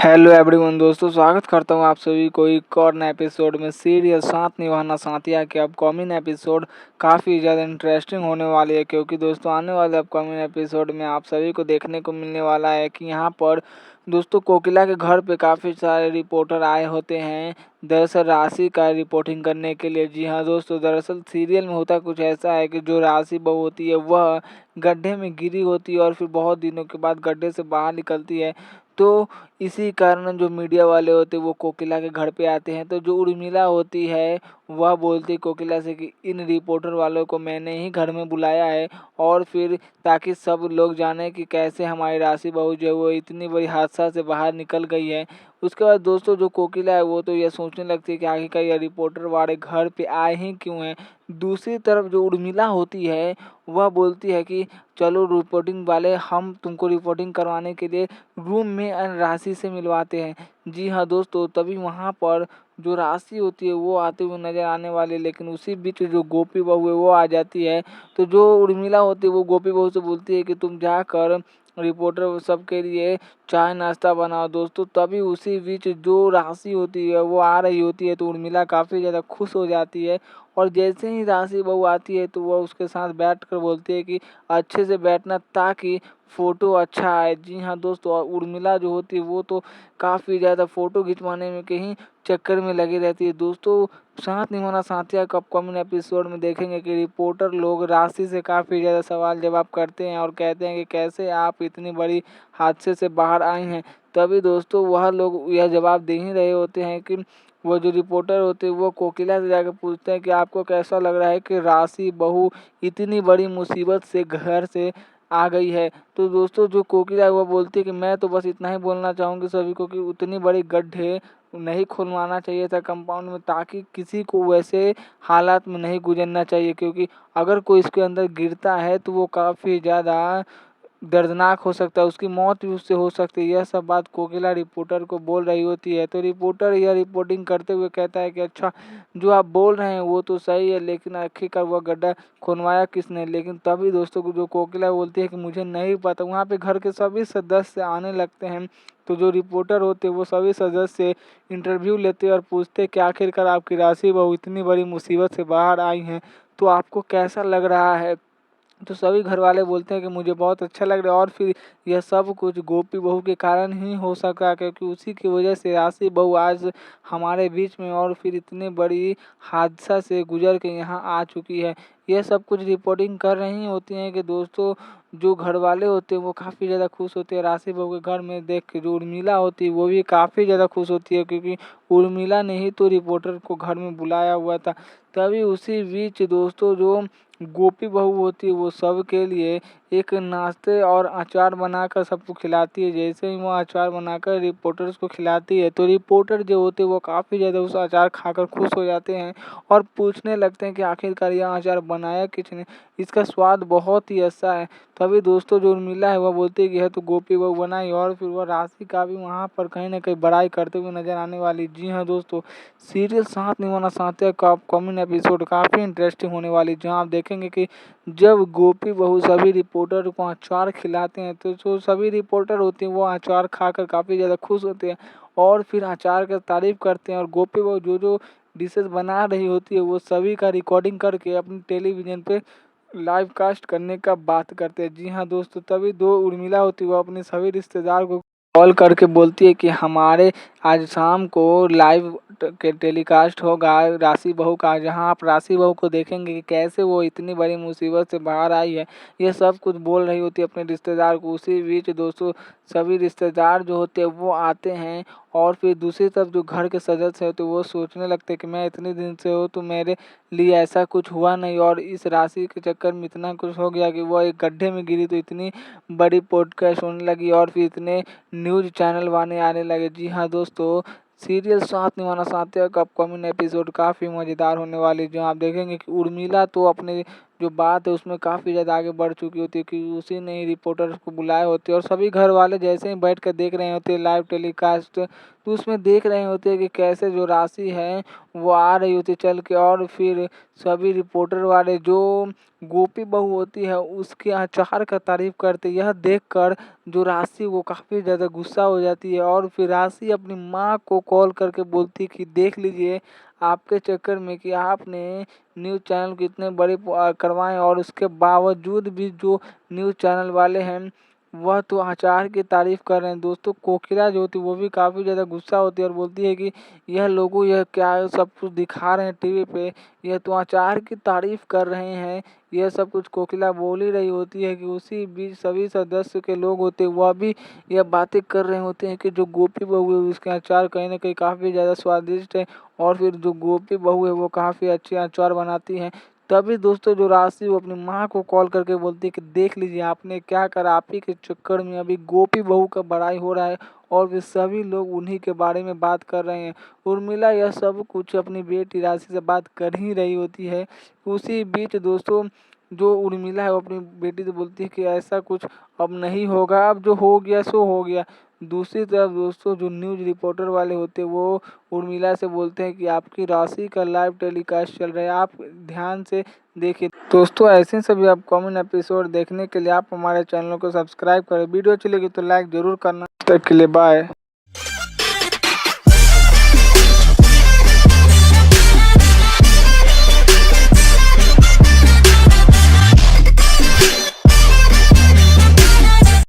Hello everyone दोस्तों, स्वागत करता हूँ आप सभी को एक और नए एपिसोड में। सीरियल साथ निभाना साथिया के अपकमिंग एपिसोड काफ़ी ज़्यादा इंटरेस्टिंग होने वाली है, क्योंकि दोस्तों आने वाले अपकमिंग एपिसोड में आप सभी को देखने को मिलने वाला है कि यहाँ पर दोस्तों कोकिला के घर पे काफ़ी सारे रिपोर्टर आए होते हैं, दरअसल राशि का रिपोर्टिंग करने के लिए। जी हाँ दोस्तों, दरअसल सीरियल में होता कुछ ऐसा है कि जो राशि बहू होती है वह गड्ढे में गिरी होती है और फिर बहुत दिनों के बाद गड्ढे से बाहर निकलती है। तो इसी कारण जो मीडिया वाले होते हैं वो कोकिला के घर पे आते हैं। तो जो उर्मिला होती है वह बोलती कोकिला से कि इन रिपोर्टर वालों को मैंने ही घर में बुलाया है, और फिर ताकि सब लोग जाने कि कैसे हमारी राशि बहू जो है वो इतनी बड़ी हादसा से बाहर निकल गई है। उसके बाद दोस्तों जो कोकिला है वो तो यह सोचने लगती है कि आखिरकार यह रिपोर्टर वाले घर पे आए ही क्यों हैं। दूसरी तरफ जो उर्मिला होती है वह बोलती है कि चलो रिपोर्टिंग वाले, हम तुमको रिपोर्टिंग करवाने के लिए रूम में राशि से मिलवाते हैं। जी हाँ दोस्तों, तभी वहाँ पर जो राशि होती है वो आते हुए नजर आने वाली है, लेकिन उसी बीच जो गोपी बहू है वो आ जाती है। तो जो उर्मिला होती है वो गोपी बहू से बोलती है कि तुम जाकर रिपोर्टर सबके लिए चाय नाश्ता बनाओ। दोस्तों तभी उसी बीच जो राशि होती है वो आ रही होती है, तो उर्मिला काफ़ी ज़्यादा खुश हो जाती है। और जैसे ही राशि बहू आती है तो वह उसके साथ बैठ कर बोलती है कि अच्छे से बैठना ताकि फ़ोटो अच्छा आए। जी हाँ दोस्तों, और उर्मिला जो होती है वो तो काफ़ी ज़्यादा फ़ोटो खिंचवाने में कहीं चक्कर में लगी रहती है। दोस्तों साथ निभाना साथिया का अपकमिंग एपिसोड में देखेंगे कि रिपोर्टर लोग राशि से काफ़ी ज़्यादा सवाल जवाब करते हैं और कहते हैं कि कैसे आप इतनी बड़ी हादसे से बाहर आई हैं। तभी दोस्तों वह लोग यह जवाब दे ही रहे होते हैं कि वो जो रिपोर्टर होते हैं वो कोकिला से जाकर पूछते हैं कि आपको कैसा लग रहा है कि राशि बहू इतनी बड़ी मुसीबत से घर से आ गई है। तो दोस्तों जो कोकिला है वो बोलती है कि मैं तो बस इतना ही बोलना चाहूँगी सभी को कि उतनी बड़ी गड्ढे नहीं खुलवाना चाहिए था कंपाउंड में, ताकि किसी को वैसे हालात में नहीं गुजरना चाहिए, क्योंकि अगर कोई इसके अंदर गिरता है तो वो काफ़ी ज़्यादा दर्दनाक हो सकता है, उसकी मौत भी उससे हो सकती है। यह सब बात कोकिला रिपोर्टर को बोल रही होती है। तो रिपोर्टर यह रिपोर्टिंग करते हुए कहता है कि अच्छा, जो आप बोल रहे हैं वो तो सही है, लेकिन आखिरकार वह गड्ढा खुनवाया किसने। लेकिन तभी दोस्तों को जो कोकिला बोलती है कि मुझे नहीं पता। वहाँ पे घर के सभी सदस्य आने लगते हैं। तो जो रिपोर्टर होते हैं वो सभी सदस्य इंटरव्यू लेते हैं और पूछते हैं कि आखिरकार आपकी राशि बहू इतनी बड़ी मुसीबत से बाहर आई हैं, तो आपको कैसा लग रहा है। तो सभी घर वाले बोलते हैं कि मुझे बहुत अच्छा लग रहा है, और फिर यह सब कुछ गोपी बहू के कारण ही हो सका, क्योंकि उसी की वजह से राशि बहू आज हमारे बीच में और फिर इतनी बड़ी हादसा से गुजर के यहाँ आ चुकी है। यह सब कुछ रिपोर्टिंग कर रही होती हैं कि दोस्तों जो घर वाले होते हैं वो काफ़ी ज़्यादा खुश होते हैं राशि बहू के घर में देख के। जो उर्मिला होती है वो भी काफ़ी ज़्यादा खुश होती है, क्योंकि उर्मिला ने ही तो रिपोर्टर को घर में बुलाया हुआ था। तभी उसी बीच दोस्तों जो गोपी बहू होती है वो सबके लिए एक नाश्ते और अचार बनाकर सबको खिलाती है। जैसे ही वो अचार बनाकर रिपोर्टर्स को खिलाती है तो रिपोर्टर जो होते हैं वो काफ़ी ज़्यादा उस अचार खाकर खुश हो जाते हैं और पूछने लगते हैं कि आखिरकार यह अचार बनाया किसने, इसका स्वाद बहुत ही अच्छा है। तभी दोस्तों जो उर्मिला है वह बोलती है कि यह तो गोपी बहू बनाई, और फिर वह राशि का भी वहाँ पर कहीं ना कहीं बड़ाई करते हुए नजर आने वाली। जी हाँ दोस्तों, सीरियल साथ निभाना साथिया का अपकमिंग एपिसोड काफ़ी इंटरेस्टिंग होने वाली, जहाँ आप देखेंगे कि जब गोपी बहू सभी रिपोर्टर को अचार खिलाते हैं तो जो सभी रिपोर्टर होते हैं वो अचार खाकर काफ़ी ज़्यादा खुश होते हैं और फिर अचार का तारीफ करते हैं। और गोपी बहू जो जो डिशेस बना रही होती है वो सभी का रिकॉर्डिंग करके अपने टेलीविज़न पे लाइव कास्ट करने का बात करते हैं। जी हाँ दोस्तों, तभी दो उर्मिला होती है वो अपने सभी रिश्तेदार को कॉल करके बोलती है कि हमारे आज शाम को लाइव के टेलीकास्ट होगा राशि बहू का, जहां आप राशि बहू को देखेंगे कि कैसे वो इतनी बड़ी मुसीबत से बाहर आई है। ये सब कुछ बोल रही होती है अपने रिश्तेदार को। उसी बीच दोस्तों सभी रिश्तेदार जो होते हैं वो आते हैं, और फिर दूसरी तरफ जो घर के सदस्य होते हैं वो सोचने लगते हैं कि मैं इतने दिन से हूँ तो मेरे लिए ऐसा कुछ हुआ नहीं, और इस राशि के चक्कर में इतना कुछ हो गया कि वो एक गड्ढे में गिरी तो इतनी बड़ी पॉडकास्ट होने लगी और फिर इतने न्यूज़ चैनल वाले आने लगे। जी हाँ दोस्तों, सीरियल साथ निभाना साथिया का अपकमिंग एपिसोड काफ़ी मज़ेदार होने वाली, जो आप देखेंगे कि उर्मिला तो अपने जो बात है उसमें काफ़ी ज़्यादा आगे बढ़ चुकी होती है, क्योंकि उसी ने ही रिपोर्टर्स को बुलाए होते हैं और सभी घर वाले जैसे ही बैठ कर देख रहे होते हैं लाइव टेलीकास्ट, तो उसमें देख रहे होते हैं कि कैसे जो राशि है वो आ रही होती है चल के, और फिर सभी रिपोर्टर वाले जो गोपी बहू होती है उसके अचार का तारीफ करते, यह देखकर जो राशि वो काफ़ी ज़्यादा गुस्सा हो जाती है और फिर राशि अपनी माँ को कॉल करके बोलती कि देख लीजिए आपके चक्कर में कि आपने न्यूज़ चैनल को इतने बड़े करवाएं और उसके बावजूद भी जो न्यूज़ चैनल वाले हैं वह तो अचार की तारीफ कर रहे हैं। दोस्तों कोकिला जो होती है वो भी काफ़ी ज़्यादा गुस्सा होती है और बोलती है कि यह लोगों यह क्या सब कुछ दिखा रहे हैं टीवी पे, यह तो अचार की तारीफ कर रहे हैं। यह सब कुछ कोकिला बोल ही रही होती है कि उसी बीच सभी सदस्य के लोग होते हैं वह भी यह बातें कर रहे होते हैं कि जो गोपी बहू है उसके अचार कहीं ना कहीं काफ़ी ज़्यादा स्वादिष्ट है और फिर जो गोपी बहू है वो काफ़ी अच्छे अचार बनाती हैं। तभी दोस्तों जो राशि वो अपनी माँ को कॉल करके बोलती है कि देख लीजिए आपने क्या करा, आप ही के चक्कर में अभी गोपी बहू का बड़ाई हो रहा है और वे सभी लोग उन्हीं के बारे में बात कर रहे हैं। उर्मिला यह सब कुछ अपनी बेटी राशि से बात कर ही रही होती है। उसी बीच दोस्तों जो उर्मिला है वो अपनी बेटी से बोलती है कि ऐसा कुछ अब नहीं होगा, अब जो हो गया सो हो गया। दूसरी तरफ दोस्तों जो न्यूज़ रिपोर्टर वाले होते हैं वो उर्मिला से बोलते हैं कि आपकी राशि का लाइव टेलीकास्ट चल रहा है, आप ध्यान से देखिए। दोस्तों ऐसे सभी अपकमिंग एपिसोड देखने के लिए आप हमारे चैनल को सब्सक्राइब करें। वीडियो अच्छी लगी तो लाइक ज़रूर करना। तब तक के लिए बाय।